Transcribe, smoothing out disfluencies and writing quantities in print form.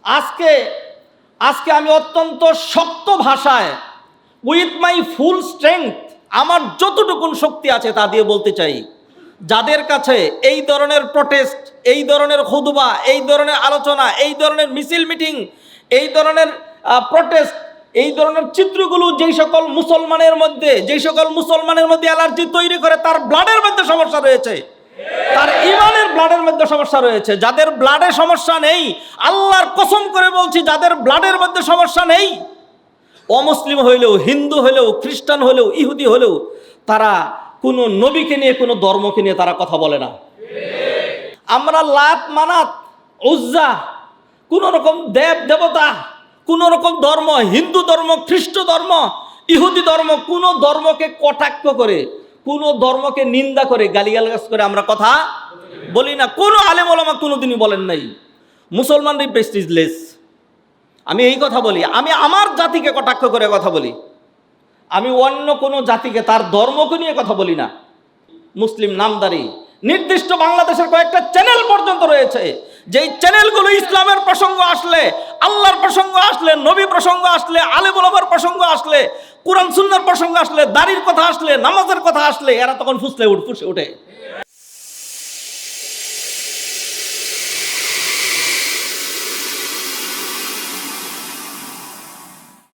আজকে আজকে আমি অত্যন্ত শক্ত ভাষায় উইথ মাই ফুল স্ট্রেংথ আমার যতটুকুন শক্তি আছে তা দিয়ে বলতে চাই, যাদের কাছে এই ধরনের প্রটেস্ট, এই ধরনের খুতবা, এই ধরনের আলোচনা, এই ধরনের মিছিল মিটিং, এই ধরনের প্রটেস্ট, এই ধরনের চিত্রগুলো যেই সকল মুসলমানের মধ্যে অ্যালার্জি তৈরি করে, তার ব্লাডের মধ্যে সমস্যা রয়েছে, তার ইমানের ব্লাডের মধ্যে সমস্যা রয়েছে। যাদের ব্লাডে সমস্যা নেই, আল্লাহর কসম করে বলছি, যাদের ব্লাডের মধ্যে সমস্যা নেই, অমুসলিম হইলেও, হিন্দু হইলেও, খ্রিস্টান হইলেও, ইহুদি হইলেও, তারা কোনো নবীকে নিয়ে, কোনো ধর্মকে নিয়ে তারা কথা বলে না। আমরা লাত, মানাত, উজ্জা, কোন রকম দেব দেবতা, কোন রকম ধর্ম, হিন্দু ধর্ম, খ্রিস্ট ধর্ম, ইহুদি ধর্ম, কোন ধর্মকে কটাক্ষ করে, কোন ধর্মকে নিন্দা করে, গালিগালাজ করে আমরা কথা বলি না। কোন আলেম ওলামা কোনোদিনই বলেন নাই মুসলমানরাই প্রেস্টিজলেস। আমি এই কথা বলি, আমি আমার জাতিকে কটাক্ষ করে কথা বলি, আমি অন্য কোনো জাতিকে, তার ধর্মকে নিয়ে কথা বলি না। মুসলিম নামদারি নির্দিষ্ট বাংলাদেশের কয়েকটা চ্যানেল পর্যন্ত রয়েছে, যেই চ্যানেলগুলো ইসলামের প্রসঙ্গ আসলে, আল্লাহর প্রসঙ্গ আসলে, নবী প্রসঙ্গ আসলে, আলেম ওলামার প্রসঙ্গ আসলে, কোরআন সুন্নাহর প্রসঙ্গ আসলে, দাড়ির কথা আসলে, নামাজের কথা আসলে, এরা তখন ফুসে ওঠে।